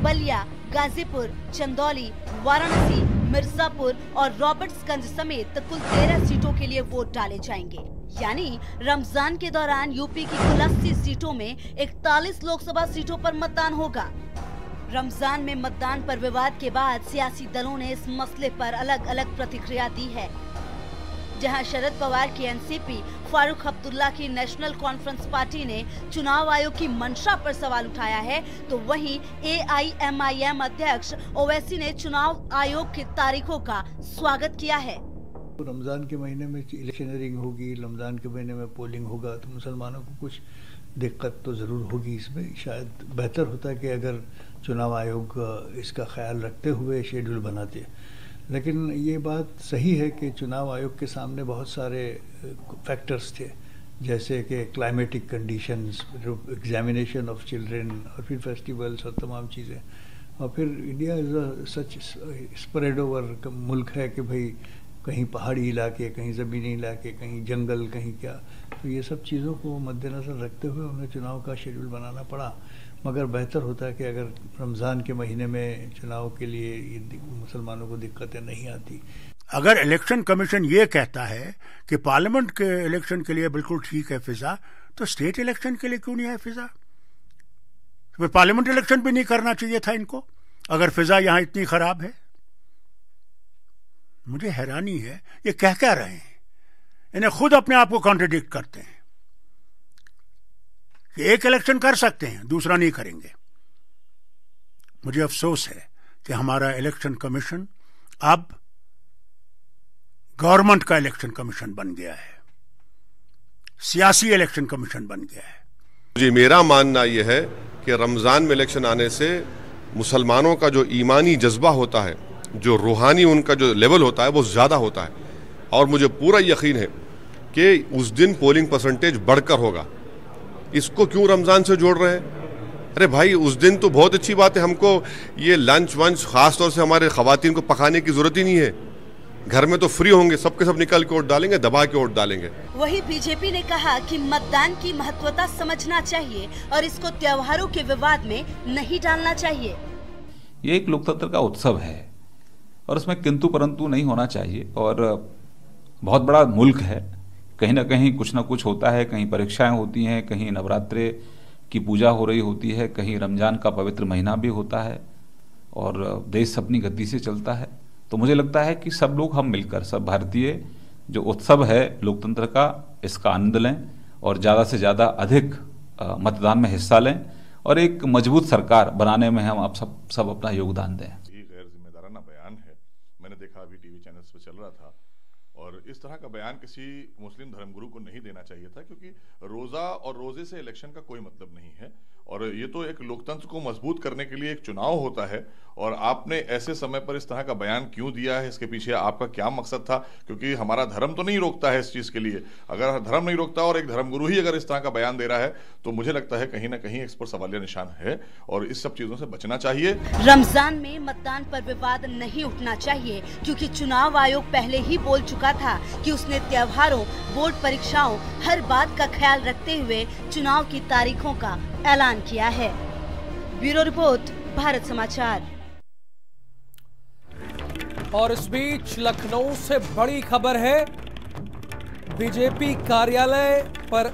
बलिया, गाजीपुर, चंदौली, वाराणसी, मिर्जापुर और रॉबर्ट्सगंज समेत कुल 13 सीटों के लिए वोट डाले जाएंगे। यानी रमजान के दौरान यूपी की कुल 80 सीटों में 41 लोकसभा सीटों पर मतदान होगा। रमजान में मतदान पर विवाद के बाद सियासी दलों ने इस मसले पर अलग अलग प्रतिक्रिया दी है। जहां शरद पवार की एनसीपी, फारूक अब्दुल्ला की नेशनल कॉन्फ्रेंस पार्टी ने चुनाव आयोग की मंशा पर सवाल उठाया है, तो वहीं एआईएमआईएम अध्यक्ष ओवैसी ने चुनाव आयोग की तारीखों का स्वागत किया है। रमजान के महीने में इलेक्शनरिंग होगी, रमजान के महीने में पोलिंग होगा, तो मुसलमानों को कुछ दिक्कत तो ज़रूर होगी। इसमें शायद बेहतर होता है कि अगर चुनाव आयोग इसका ख्याल रखते हुए शेड्यूल बनाते। लेकिन ये बात सही है कि चुनाव आयोग के सामने बहुत सारे फैक्टर्स थे, जैसे कि climatic conditions, examination of children और फिर फेस्टिवल्स और तमाम चीज़ें। और फिर India is such spread over मुल्क है कि भाई कहीं पहाड़ी इलाके, कहीं ज़मीनी इलाके, कहीं जंगल, कहीं क्या। तो ये सब चीज़ों को मद्देनज़र रखते हुए उन्हें चुनाव का शेड्यूल बनाना पड़ा। मगर बेहतर होता है कि अगर रमज़ान के महीने में चुनाव के लिए मुसलमानों को दिक्कतें नहीं आती। अगर इलेक्शन कमीशन ये कहता है कि पार्लियामेंट के इलेक्शन के लिए बिल्कुल ठीक है फिजा, तो स्टेट इलेक्शन के लिए क्यों नहीं है फिजा? तो पार्लियामेंट इलेक्शन भी नहीं करना चाहिए था इनको, अगर फिजा यहां इतनी खराब है। मुझे हैरानी है ये कह क्या रहे हैं, इन्हें खुद अपने आप को कॉन्ट्रडिक्ट करते हैं कि एक इलेक्शन कर सकते हैं, दूसरा नहीं करेंगे। मुझे अफसोस है कि हमारा इलेक्शन कमीशन अब गवर्नमेंट का इलेक्शन कमीशन बन गया है, सियासी इलेक्शन कमीशन बन गया है। जी, मेरा मानना यह है कि रमजान में इलेक्शन आने से मुसलमानों का जो ईमानी जज्बा होता है, जो रूहानी उनका जो लेवल होता है, वो ज़्यादा होता है। और मुझे पूरा यकीन है कि उस दिन पोलिंग परसेंटेज बढ़कर होगा। इसको क्यों रमज़ान से जोड़ रहे हैं? अरे भाई, उस दिन तो बहुत अच्छी बात है, हमको ये लंच वंच ख़ास तौर से हमारे ख़वातीन को पकाने की ज़रूरत ही नहीं है। घर में तो फ्री होंगे, सबके सब निकल के वोट डालेंगे, दबा के वोट डालेंगे। वही बीजेपी ने कहा कि मतदान की महत्वता समझना चाहिए और इसको त्योहारों के विवाद में नहीं डालना चाहिए। ये एक लोकतंत्र का उत्सव है और उसमें किंतु परंतु नहीं होना चाहिए। और बहुत बड़ा मुल्क है, कहीं ना कहीं कुछ ना कुछ होता है, कहीं परीक्षाएं होती हैं, कहीं नवरात्रे की पूजा हो रही होती है, कहीं रमजान का पवित्र महीना भी होता है और देश अपनी गति से चलता है। तो मुझे लगता है कि सब लोग हम मिलकर, सब भारतीय जो उत्सव है लोकतंत्र का, इसका आनंद लें और ज़्यादा से ज़्यादा अधिक मतदान में हिस्सा लें और एक मजबूत सरकार बनाने में हम आप सब अपना योगदान दें। गैर जिम्मेदाराना बयान है, मैंने देखा अभी टीवी चैनल्स पे चल रहा था, और इस तरह का बयान किसी मुस्लिम धर्मगुरु को नहीं देना चाहिए था, क्योंकि रोज़ा और रोज़े से इलेक्शन का कोई मतलब नहीं है। और ये तो एक लोकतंत्र को मजबूत करने के लिए एक चुनाव होता है, और आपने ऐसे समय पर इस तरह का बयान क्यों दिया है, इसके पीछे आपका क्या मकसद था? क्योंकि हमारा धर्म तो नहीं रोकता है इस चीज़ के लिए। अगर धर्म नहीं रोकता और एक धर्मगुरु ही अगर इस तरह का बयान दे रहा है, तो मुझे लगता है कहीं ना कहीं इस पर सवालिया निशान है और इस सब चीज़ों से बचना चाहिए। रमजान में मतदान पर विवाद नहीं उठना चाहिए, क्योंकि चुनाव आयोग पहले ही बोल चुका था कि उसने त्योहारों, बोर्ड परीक्षाओं, हर बात का ख्याल रखते हुए चुनाव की तारीखों का ऐलान किया है। ब्यूरो रिपोर्ट, भारत समाचार। और इस बीच लखनऊ से बड़ी खबर है, बीजेपी कार्यालय पर